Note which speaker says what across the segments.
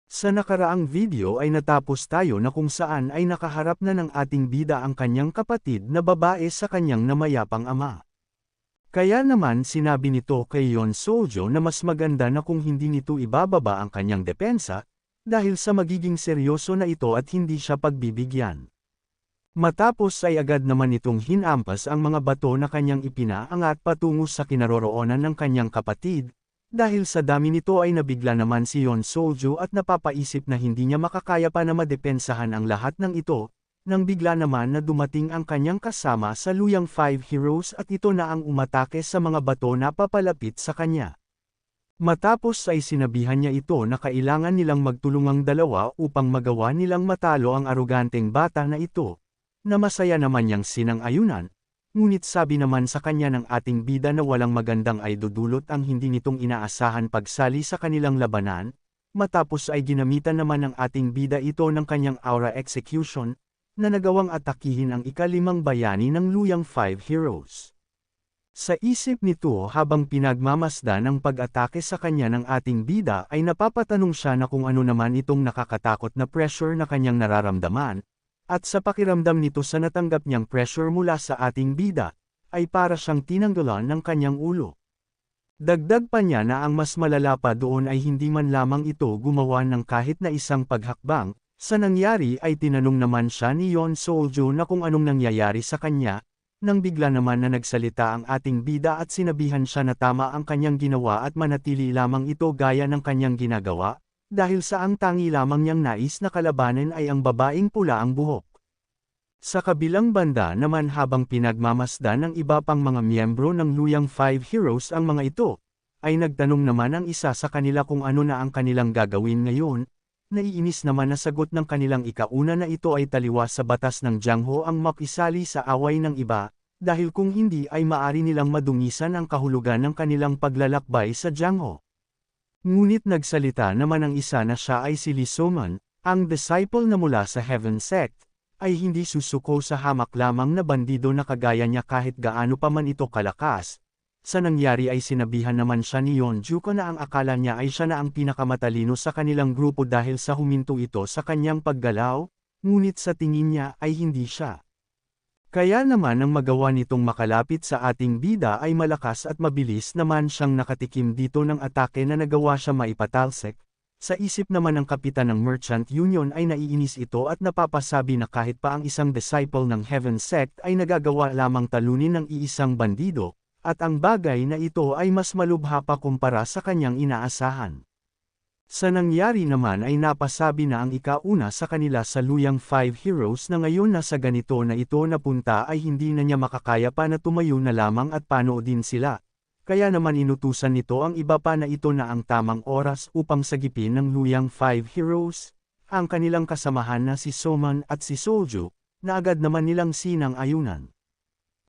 Speaker 1: Sa nakaraang video ay natapos tayo na kung saan ay nakaharap na ng ating bida ang kanyang kapatid na babae sa kanyang namayapang ama. Kaya naman sinabi nito kay Yon Sojo na mas maganda na kung hindi nito ibababa ang kanyang depensa, dahil sa magiging seryoso na ito at hindi siya pagbibigyan. Matapos ay agad naman itong hinampas ang mga bato na kanyang ipinaangat patungo sa kinaroroonan ng kanyang kapatid. Dahil sa dami nito ay nabigla naman si Yon Sojo at napapaisip na hindi niya makakaya pa na madepensahan ang lahat ng ito, nang bigla naman na dumating ang kanyang kasama sa luyang 5 heroes at ito na ang umatake sa mga bato na papalapit sa kanya. Matapos ay sinabihan niya ito na kailangan nilang magtulungang dalawa upang magawa nilang matalo ang aroganteng bata na ito, na masaya naman niyang sinang-ayunan. Ngunit sabi naman sa kanya ng ating bida na walang magandang ay dudulot ang hindi nitong inaasahan pagsali sa kanilang labanan, matapos ay ginamitan naman ng ating bida ito ng kanyang aura execution, na nagawang atakihin ang ika-5 bayani ng luyang 5 heroes. Sa isip nito habang pinagmamasdan ang pag-atake sa kanya ng ating bida ay napapatanong siya na kung ano naman itong nakakatakot na pressure na kanyang nararamdaman. At sa pakiramdam nito sa natanggap niyang pressure mula sa ating bida, ay para siyang tinanggalan ng kanyang ulo. Dagdag pa niya na ang mas malala pa doon ay hindi man lamang ito gumawa ng kahit na isang paghakbang, sa nangyari ay tinanong naman siya ni Yon Sojo na kung anong nangyayari sa kanya, nang bigla naman na nagsalita ang ating bida at sinabihan siya na tama ang kanyang ginawa at manatili lamang ito gaya ng kanyang ginagawa. Dahil sa ang tangi lamang niyang nais na kalabanin ay ang babaeng pula ang buhok. Sa kabilang banda naman habang pinagmamasdan ng iba pang mga miyembro ng luyang 5 heroes ang mga ito, ay nagtanong naman ang isa sa kanila kung ano na ang kanilang gagawin ngayon. Naiinis naman na sagot ng kanilang ikauna na ito ay taliwas sa batas ng Jangho ang makisali sa away ng iba, dahil kung hindi ay maari nilang madungisan ang kahulugan ng kanilang paglalakbay sa Jangho. Ngunit nagsalita naman ang isa na siya ay si Lee Soman, ang disciple na mula sa Heaven Sect, ay hindi susuko sa hamak lamang na bandido na kagaya niya kahit gaano pa man ito kalakas. Sa nangyari ay sinabihan naman siya ni Yonjuko na ang akala niya ay siya na ang pinakamatalino sa kanilang grupo dahil sa huminto ito sa kanyang paggalaw, ngunit sa tingin niya ay hindi siya. Kaya naman ang magawa nitong makalapit sa ating bida ay malakas at mabilis naman siyang nakatikim dito ng atake na nagawa siya maipatalsik. Sa isip naman ng kapitan ng Merchant Union ay naiinis ito at napapasabi na kahit pa ang isang disciple ng Heaven Sect ay nagagawa lamang talunin ng iisang bandido, at ang bagay na ito ay mas malubha pa kumpara sa kanyang inaasahan. Sa nangyari naman ay napasabi na ang ikauna sa kanila sa luyang 5 heroes na ngayon na sa ganito na ito napunta ay hindi na niya makakaya pa na tumayo na lamang at panoodin sila. Kaya naman inutusan nito ang iba pa na ito na ang tamang oras upang sagipin ng luyang 5 heroes, ang kanilang kasamahan na si Soman at si Sojo, na agad naman nilang sinang-ayunan.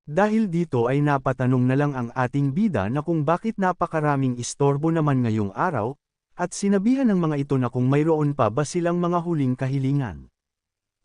Speaker 1: Dahil dito ay napatanong na lang ang ating bida na kung bakit napakaraming istorbo naman ngayong araw, at sinabihan ng mga ito na kung mayroon pa ba silang mga huling kahilingan.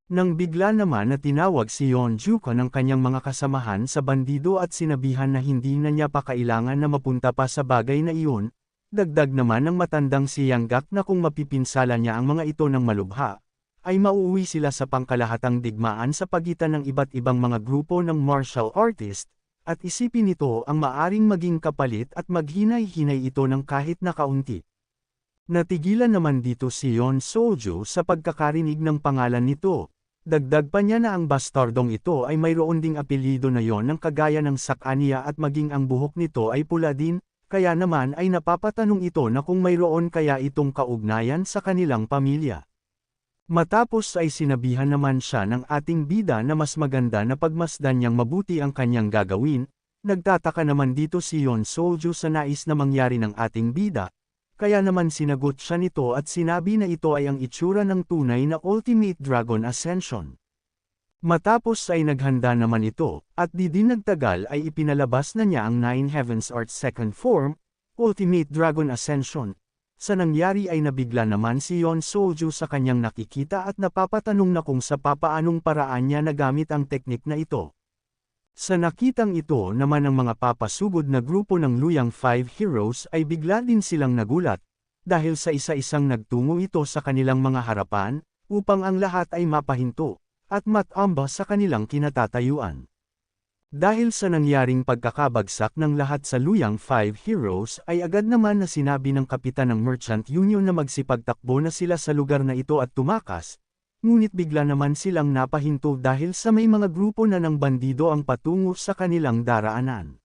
Speaker 1: Nang bigla naman na tinawag si Yonjuko ng kanyang mga kasamahan sa bandido at sinabihan na hindi na niya pa kailangan na mapunta pa sa bagay na iyon, dagdag naman ng matandang si Yanggak na kung mapipinsala niya ang mga ito ng malubha, ay mauuwi sila sa pangkalahatang digmaan sa pagitan ng iba't ibang mga grupo ng martial artist, at isipin nito ang maaring maging kapalit at maghinay-hinay ito ng kahit na kaunti. Natigilan naman dito si Yon Sojo sa pagkakarinig ng pangalan nito. Dagdag pa niya na ang bastardong ito ay mayroon ding apelyido na yon ng kagaya ng Sakania at maging ang buhok nito ay pula din, kaya naman ay napapatanong ito na kung mayroon kaya itong kaugnayan sa kanilang pamilya. Matapos ay sinabihan naman siya ng ating bida na mas maganda na pagmasdan niyang mabuti ang kanyang gagawin. Nagtataka naman dito si Yon Sojo sa nais na mangyari ng ating bida. Kaya naman sinagot siya nito at sinabi na ito ay ang itsura ng tunay na Ultimate Dragon Ascension. Matapos ay naghanda naman ito, at di din nagtagal ay ipinalabas na niya ang Nine Heavens Art Second Form, Ultimate Dragon Ascension. Sa nangyari ay nabigla naman si Yon Sojo sa kanyang nakikita at napapatanong na kung sa papaanong paraan niya nagamit ang teknik na ito. Sa nakitang ito naman ng mga papasugod na grupo ng luyang 5 heroes ay bigla din silang nagulat, dahil sa isa-isang nagtungo ito sa kanilang mga harapan, upang ang lahat ay mapahinto, at matamba sa kanilang kinatatayuan. Dahil sa nangyaring pagkakabagsak ng lahat sa luyang 5 heroes ay agad naman na sinabi ng kapitan ng Merchant Union na magsipagtakbo na sila sa lugar na ito at tumakas, ngunit bigla naman silang napahinto dahil sa may mga grupo na ng bandido ang patungo sa kanilang daraanan.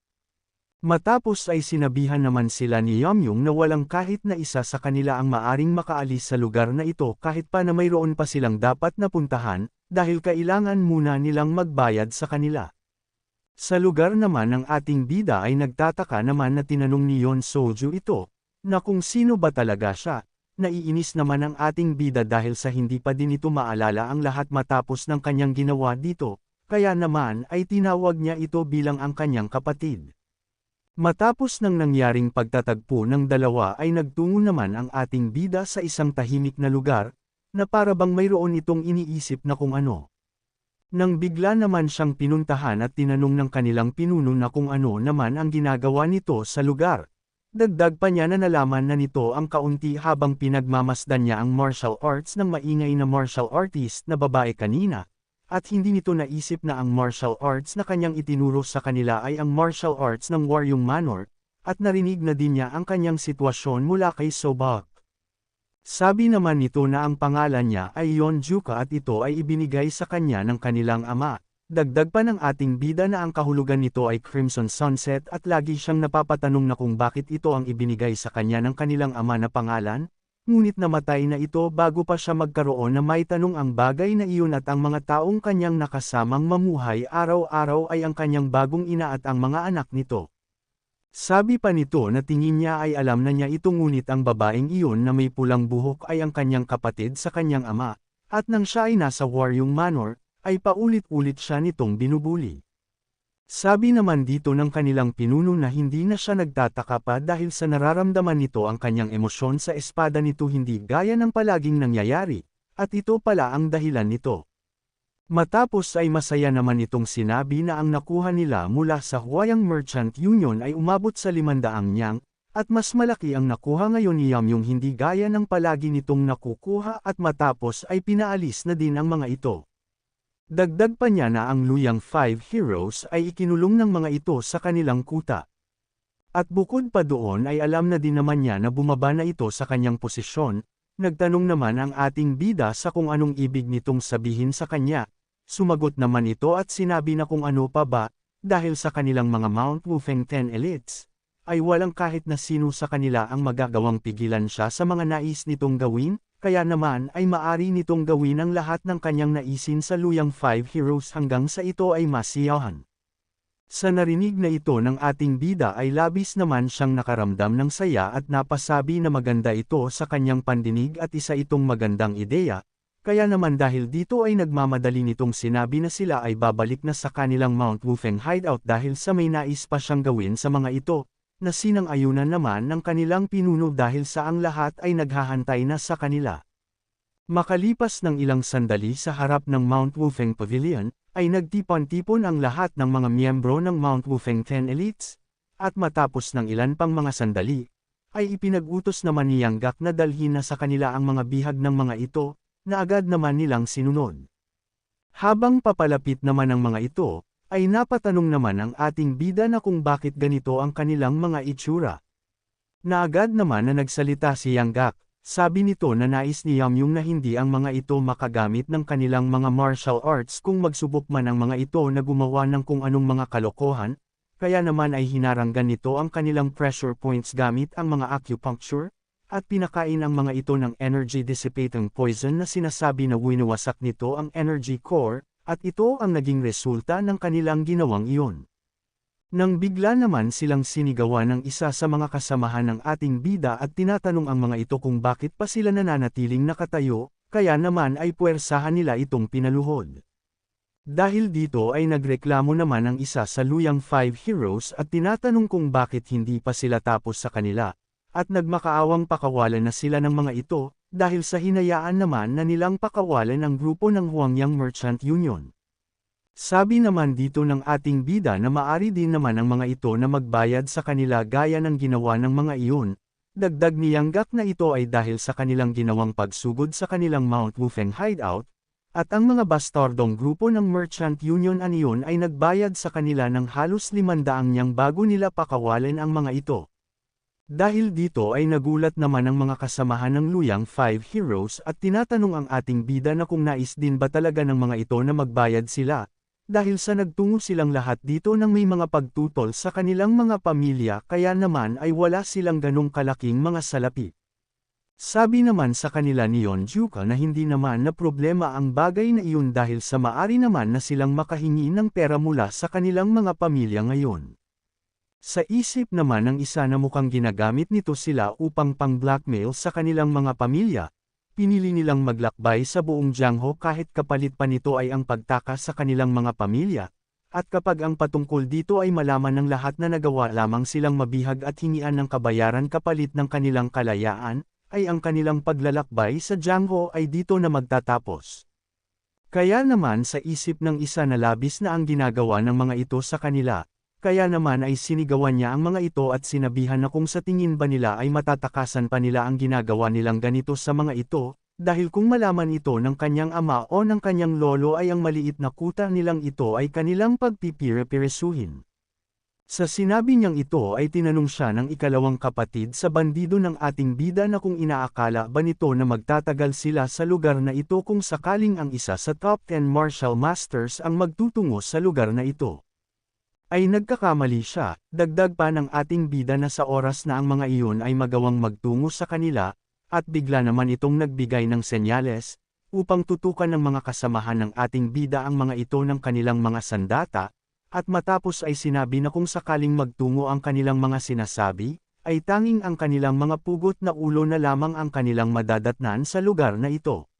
Speaker 1: Matapos ay sinabihan naman sila ni Yamyong na walang kahit na isa sa kanila ang maaring makaalis sa lugar na ito kahit pa na mayroon pa silang dapat napuntahan, dahil kailangan muna nilang magbayad sa kanila. Sa lugar naman ng ating bida ay nagtataka naman na tinanong ni Yon Soju ito, na kung sino ba talaga siya. Naiinis naman ang ating bida dahil sa hindi pa din ito maalala ang lahat matapos ng kanyang ginawa dito, kaya naman ay tinawag niya ito bilang ang kanyang kapatid. Matapos ng nangyaring pagtatagpo ng dalawa ay nagtungo naman ang ating bida sa isang tahimik na lugar, na para bang mayroon itong iniisip na kung ano. Nang bigla naman siyang pinuntahan at tinanong ng kanilang pinuno na kung ano naman ang ginagawa nito sa lugar. Dagdag pa niya na nalaman na nito ang kaunti habang pinagmamasdan niya ang martial arts ng maingay na martial artist na babae kanina, at hindi nito naisip na ang martial arts na kanyang itinuro sa kanila ay ang martial arts ng Waryong Manor, at narinig na din niya ang kanyang sitwasyon mula kay Sobak. Sabi naman nito na ang pangalan niya ay Yonjuka at ito ay ibinigay sa kanya ng kanilang ama. Dagdag pa ng ating bida na ang kahulugan nito ay Crimson Sunset at lagi siyang napapatanong na kung bakit ito ang ibinigay sa kanya ng kanilang ama na pangalan, ngunit namatay na ito bago pa siya magkaroon na may tanong ang bagay na iyon at ang mga taong kanyang nakasamang mamuhay araw-araw ay ang kanyang bagong ina at ang mga anak nito. Sabi pa nito na tingin niya ay alam na niya ito ngunit ang babaeng iyon na may pulang buhok ay ang kanyang kapatid sa kanyang ama, at nang siya ay nasa Waryong Manor, ay paulit-ulit siya nitong binubuli. Sabi naman dito ng kanilang pinuno na hindi na siya nagtataka pa dahil sa nararamdaman nito ang kanyang emosyon sa espada nito hindi gaya ng palaging nangyayari, at ito pala ang dahilan nito. Matapos ay masaya naman itong sinabi na ang nakuha nila mula sa Huayang Merchant Union ay umabot sa 500 nyang, at mas malaki ang nakuha ngayon ni Yamyong hindi gaya ng palagi nitong nakukuha at matapos ay pinaalis na din ang mga ito. Dagdag pa niya na ang luyang 5 heroes ay ikinulong ng mga ito sa kanilang kuta. At bukod pa doon ay alam na din naman niya na bumaba na ito sa kanyang posisyon, nagtanong naman ang ating bida sa kung anong ibig nitong sabihin sa kanya. Sumagot naman ito at sinabi na kung ano pa ba, dahil sa kanilang mga Mount Wufeng 10 elites, ay walang kahit na sino sa kanila ang magagawang pigilan siya sa mga nais nitong gawin, kaya naman ay maari nitong gawin ang lahat ng kanyang naisin sa luyang 5 heroes hanggang sa ito ay masiyahan. Sa narinig na ito ng ating bida ay labis naman siyang nakaramdam ng saya at napasabi na maganda ito sa kanyang pandinig at isa itong magandang ideya. Kaya naman dahil dito ay nagmamadali nitong sinabi na sila ay babalik na sa kanilang Mount Wufeng hideout dahil sa may nais pa siyang gawin sa mga ito, na sinang-ayunan naman ng kanilang pinuno dahil sa ang lahat ay naghahantay na sa kanila. Makalipas ng ilang sandali sa harap ng Mount Wufeng Pavilion, ay nagtipon-tipon ang lahat ng mga miyembro ng Mount Wufeng 10 Elites, at matapos ng ilan pang mga sandali, ay ipinag-utos naman ni Yang Gak na dalhin na sa kanila ang mga bihag ng mga ito, na agad naman nilang sinunod. Habang papalapit naman ang mga ito, ay napatanong naman ang ating bida na kung bakit ganito ang kanilang mga itsura. Na agad naman na nagsalita si Yang Gak, sabi nito na nais ni Yamyong na hindi ang mga ito makagamit ng kanilang mga martial arts kung magsubok man ang mga ito na gumawa ng kung anong mga kalokohan, kaya naman ay hinaranggan nito ang kanilang pressure points gamit ang mga acupuncture, at pinakain ang mga ito ng energy-dissipating poison na sinasabi na winawasak nito ang energy core, at ito ang naging resulta ng kanilang ginawang iyon. Nang bigla naman silang sinigawan ng isa sa mga kasamahan ng ating bida at tinatanong ang mga ito kung bakit pa sila nananatiling nakatayo, kaya naman ay puwersahan nila itong pinaluhod. Dahil dito ay nagreklamo naman ang isa sa luyang 5 heroes at tinatanong kung bakit hindi pa sila tapos sa kanila. At nagmakaawang pakawalan na sila ng mga ito, dahil sa hinayaan naman na nilang pakawalan ang grupo ng Huangyang Merchant Union. Sabi naman dito ng ating bida na maari din naman ang mga ito na magbayad sa kanila gaya ng ginawa ng mga iyon, Dagdag ni Yanggak na ito ay dahil sa kanilang ginawang pagsugod sa kanilang Mount Wufeng hideout, at ang mga bastardong grupo ng Merchant Union Anion ay nagbayad sa kanila ng halos 500 yang bago nila pakawalin ang mga ito. Dahil dito ay nagulat naman ang mga kasamahan ng Luyang Five Heroes at tinatanong ang ating bida na kung nais din ba talaga ng mga ito na magbayad sila, dahil sa nagtungo silang lahat dito ng may mga pagtutol sa kanilang mga pamilya kaya naman ay wala silang ganong kalaking mga salapi. Sabi naman sa kanila ni Yonjuka na hindi naman na problema ang bagay na iyon dahil sa maari naman na silang makahingi ng pera mula sa kanilang mga pamilya ngayon. Sa isip naman ng isa na mukhang ginagamit nito sila upang pang-blackmail sa kanilang mga pamilya, pinili nilang maglakbay sa buong Jiangho kahit kapalit pa nito ay ang pagtakas sa kanilang mga pamilya, at kapag ang patungkol dito ay malaman ng lahat na nagawa lamang silang mabihag at hingian ng kabayaran kapalit ng kanilang kalayaan, ay ang kanilang paglalakbay sa Jiangho ay dito na magtatapos. Kaya naman sa isip ng isa na labis na ang ginagawa ng mga ito sa kanila, kaya naman ay sinigawan niya ang mga ito at sinabihan na kung sa tingin ba nila ay matatakasan pa nila ang ginagawa nilang ganito sa mga ito, dahil kung malaman ito ng kanyang ama o ng kanyang lolo ay ang maliit na kuta nilang ito ay kanilang pagpipire-piresuhin. Sa sinabi niyang ito ay tinanong siya ng ikalawang kapatid sa bandido ng ating bida na kung inaakala ba nito na magtatagal sila sa lugar na ito kung sakaling ang isa sa top 10 martial masters ang magtutungo sa lugar na ito. Ay nagkakamali siya, dagdag pa ng ating bida na sa oras na ang mga iyon ay magawang magtungo sa kanila, at bigla naman itong nagbigay ng senyales, upang tutukan ng mga kasamahan ng ating bida ang mga ito ng kanilang mga sandata, at matapos ay sinabi na kung sakaling magtungo ang kanilang mga sinasabi, ay tanging ang kanilang mga pugot na ulo na lamang ang kanilang madadatnan sa lugar na ito.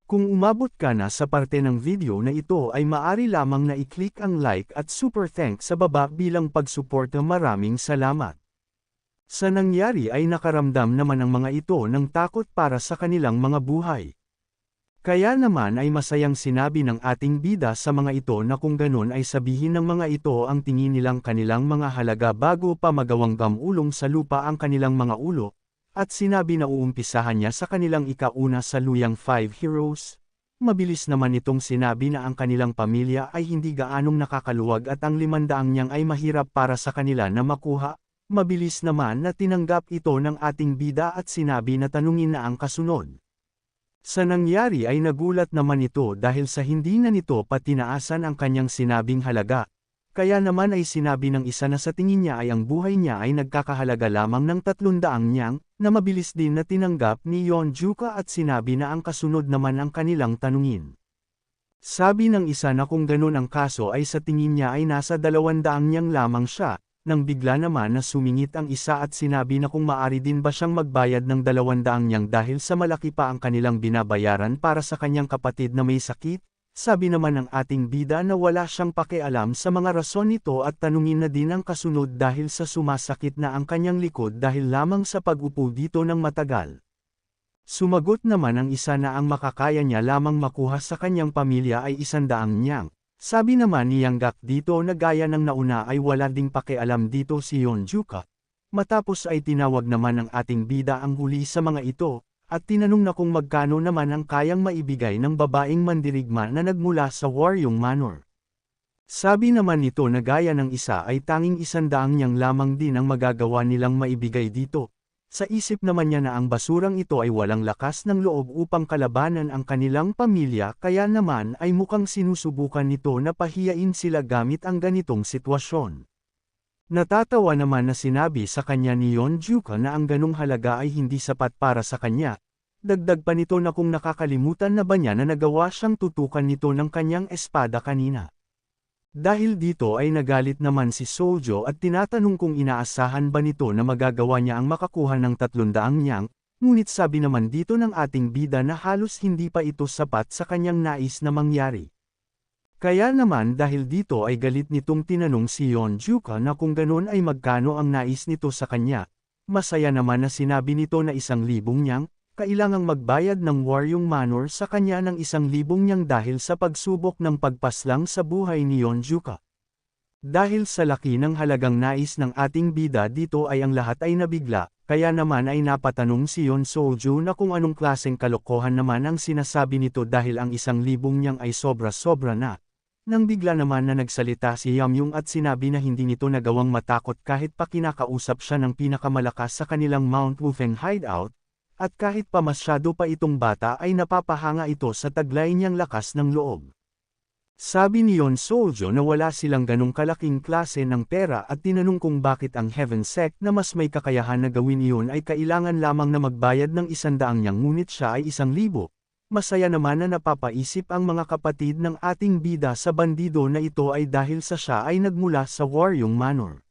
Speaker 1: Kung umabot ka na sa parte ng video na ito ay maari lamang na i-click ang like at super thanks sa baba bilang pagsuporta. Maraming salamat. Sa nangyari ay nakaramdam naman ang mga ito ng takot para sa kanilang mga buhay. Kaya naman ay masayang sinabi ng ating bida sa mga ito na kung ganun ay sabihin ng mga ito ang tingin nilang kanilang mga halaga bago pa magawang gamulong sa lupa ang kanilang mga ulo, at sinabi na uumpisahan niya sa kanilang ikauna sa Luyang Five Heroes. Mabilis naman itong sinabi na ang kanilang pamilya ay hindi gaanong nakakaluwag at ang 500 niyang ay mahirap para sa kanila na makuha. Mabilis naman na tinanggap ito ng ating bida at sinabi na tanungin na ang kasunod. Sa nangyari ay nagulat naman ito dahil sa hindi na nito patinaasan ang kanyang sinabing halaga, kaya naman ay sinabi ng isa na sa tingin niya ay ang buhay niya ay nagkakahalaga lamang ng 300 niyang, na mabilis din na tinanggap ni Yonjuka at sinabi na ang kasunod naman ang kanilang tanungin. Sabi ng isa na kung ganun ang kaso ay sa tingin niya ay nasa 200 niyang lamang siya, nang bigla naman na sumingit ang isa at sinabi na kung maari din ba siyang magbayad ng 200 niyang dahil sa malaki pa ang kanilang binabayaran para sa kanyang kapatid na may sakit. Sabi naman ng ating bida na wala siyang pakialam sa mga rason nito at tanungin na din ang kasunod dahil sa sumasakit na ang kanyang likod dahil lamang sa pag-upo dito ng matagal. Sumagot naman ang isa na ang makakaya niya lamang makuha sa kanyang pamilya ay 100 niyang. Sabi naman ni Yanggak dito na gaya ng nauna ay wala ding pakialam dito si Yonjuka. Matapos ay tinawag naman ng ating bida ang huli sa mga ito, at tinanong na kung magkano naman ang kayang maibigay ng babaeng mandirigma na nagmula sa Waryong Manor. Sabi naman nito na gaya ng isa ay tanging 100 niyang lamang din ang magagawa nilang maibigay dito. Sa isip naman niya na ang basurang ito ay walang lakas ng loob upang kalabanan ang kanilang pamilya kaya naman ay mukhang sinusubukan nito na pahiyain sila gamit ang ganitong sitwasyon. Natatawa naman na sinabi sa kanya ni Yonjuka na ang ganong halaga ay hindi sapat para sa kanya. Dagdag pa nito na kung nakakalimutan na ba niya na nagawa siyang tutukan nito ng kanyang espada kanina. Dahil dito ay nagalit naman si Sojo at tinatanong kung inaasahan ba nito na magagawa niya ang makakuha ng 300 niyang, ngunit sabi naman dito ng ating bida na halos hindi pa ito sapat sa kanyang nais na mangyari. Kaya naman dahil dito ay galit nitong tinanong si Yonjuka na kung ganun ay magkano ang nais nito sa kanya. Masaya naman na sinabi nito na 1,000 niyang, kailangang magbayad ng Waryong Manor sa kanya ng 1,000 niyang dahil sa pagsubok ng pagpaslang sa buhay ni Yonjuka. Dahil sa laki ng halagang nais ng ating bida dito ay ang lahat ay nabigla, Kaya naman ay napatanong si Yon Solju na kung anong klaseng kalokohan naman ang sinasabi nito dahil ang 1,000 niyang ay sobra-sobra na. Nang bigla naman na nagsalita si Yamyung at sinabi na hindi nito nagawang matakot kahit pa kinakausap siya ng pinakamalakas sa kanilang Mount Wufeng hideout, at kahit pa masyado pa itong bata ay napapahanga ito sa taglay niyang lakas ng loob. Sabi ni Yon Soljo na wala silang ganong kalaking klase ng pera at tinanong kung bakit ang Heaven Sect na mas may kakayahan na gawin iyon ay kailangan lamang na magbayad ng 100 niyang ngunit siya ay 1,000. Masaya naman na napapaisip ang mga kapatid ng ating bida sa bandido na ito ay dahil sa siya ay nagmula sa Waryong Manor.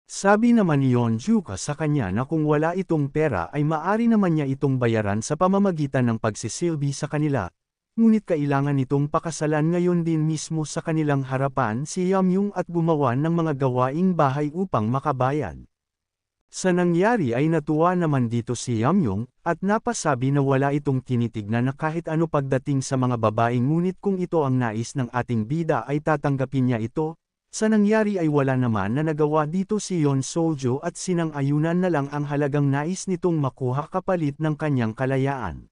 Speaker 1: Sabi naman ni Yon Juka sa kanya na kung wala itong pera ay maari naman niya itong bayaran sa pamamagitan ng pagsisilbi sa kanila. Ngunit kailangan nitong pakasalan ngayon din mismo sa kanilang harapan si Yamyung at gumawa ng mga gawaing bahay upang makabayad. Sa nangyari ay natuwa naman dito si Yamyung, at napasabi na wala itong tinitignan na kahit ano pagdating sa mga babaeng ngunit kung ito ang nais ng ating bida ay tatanggapin niya ito. Sa nangyari ay wala naman na nagawa dito si Yon Soljo at sinang-ayunan na lang ang halagang nais nitong makuha kapalit ng kanyang kalayaan.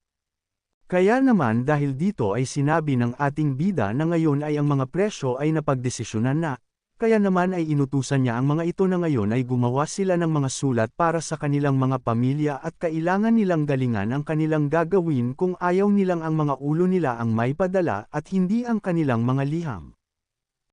Speaker 1: Kaya naman dahil dito ay sinabi ng ating bida na ngayon ay ang mga presyo ay napagdesisyonan na, kaya naman ay inutusan niya ang mga ito na ngayon ay gumawa sila ng mga sulat para sa kanilang mga pamilya at kailangan nilang galingan ang kanilang gagawin kung ayaw nilang ang mga ulo nila ang may padala at hindi ang kanilang mga liham.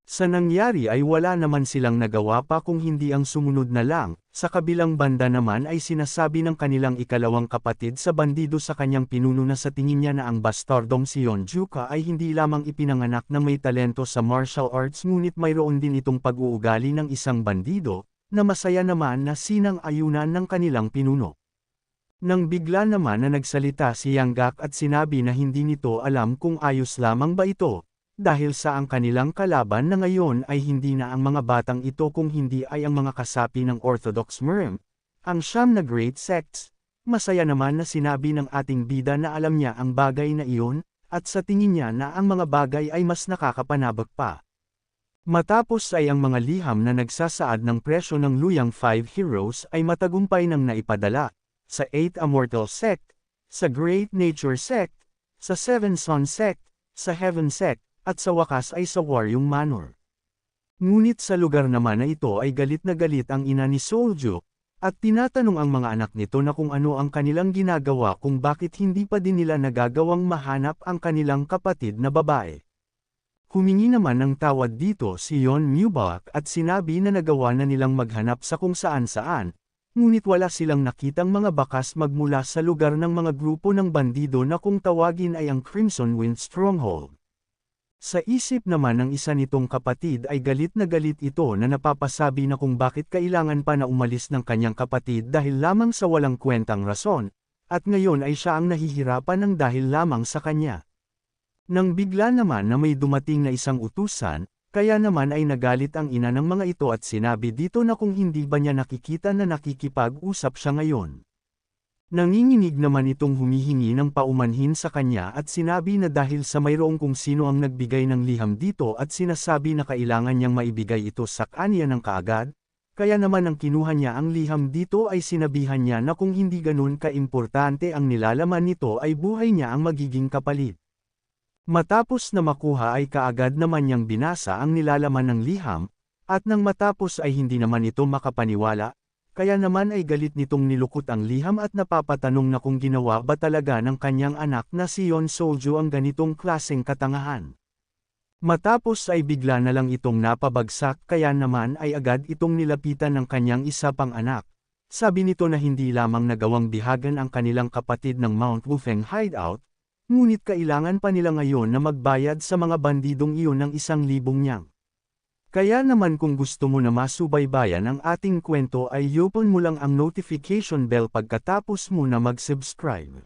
Speaker 1: Sa nangyari ay wala naman silang nagawa pa kung hindi ang sumunod na lang. Sa kabilang banda naman ay sinasabi ng kanilang ikalawang kapatid sa bandido sa kanyang pinuno na sa tingin niya na ang bastardong si Yon Juka ay hindi lamang ipinanganak na may talento sa martial arts ngunit mayroon din itong pag-uugali ng isang bandido, na masaya naman na sinang-ayunan ng kanilang pinuno. Nang bigla naman na nagsalita si Yanggak at sinabi na hindi nito alam kung ayos lamang ba ito. Dahil sa ang kanilang kalaban na ngayon ay hindi na ang mga batang ito kung hindi ay ang mga kasapi ng Orthodox Murm, ang siyam na great sects. Masaya naman na sinabi ng ating bida na alam niya ang bagay na iyon, at sa tingin niya na ang mga bagay ay mas nakakapanabag pa. Matapos ay ang mga liham na nagsasaad ng presyo ng Luyang 5 Heroes ay matagumpay nang naipadala, sa 8 Immortal Sect, sa Great Nature Sect, sa 7 Sun Sect, sa Heaven Sect, at sa wakas ay sa Waryong Manor. Ngunit sa lugar naman na ito ay galit na galit ang ina ni Soljo, at tinatanong ang mga anak nito na kung ano ang kanilang ginagawa kung bakit hindi pa din nila nagagawang mahanap ang kanilang kapatid na babae. Humingi naman ng tawad dito si Yon Mubak at sinabi na nagawa na nilang maghanap sa kung saan-saan, ngunit wala silang nakitang mga bakas magmula sa lugar ng mga grupo ng bandido na kung tawagin ay ang Crimson Wind Stronghold. Sa isip naman ng isa nitong kapatid ay galit na galit ito na napapasabi na kung bakit kailangan pa na umalis ng kanyang kapatid dahil lamang sa walang kwentang rason, at ngayon ay siya ang nahihirapan ng dahil lamang sa kanya. Nang bigla naman na may dumating na isang utusan, kaya naman ay nagalit ang ina ng mga ito at sinabi dito na kung hindi ba niya nakikita na nakikipag-usap siya ngayon. Nanginginig naman itong humihingi ng paumanhin sa kanya at sinabi na dahil sa mayroong kung sino ang nagbigay ng liham dito at sinasabi na kailangan niyang maibigay ito sa kanya ng kaagad, kaya naman ang kinuha niya ang liham dito ay sinabihan niya na kung hindi ganun ka-importante ang nilalaman nito ay buhay niya ang magiging kapalit. Matapos na makuha ay kaagad naman niyang binasa ang nilalaman ng liham, at nang matapos ay hindi naman ito makapaniwala. Kaya naman ay galit nitong nilukot ang liham at napapatanong na kung ginawa ba talaga ng kanyang anak na si Yon Soljo ang ganitong klaseng katangahan. Matapos ay bigla na lang itong napabagsak kaya naman ay agad itong nilapitan ng kanyang isa pang anak. Sabi nito na hindi lamang nagawang bihagan ang kanilang kapatid ng Mount Wufeng hideout, ngunit kailangan pa nila ngayon na magbayad sa mga bandidong iyon ng 1,000 niyang. Kaya naman kung gusto mo na masubaybayan ang ating kwento ay i-open mo lang ang notification bell pagkatapos mo na mag-subscribe.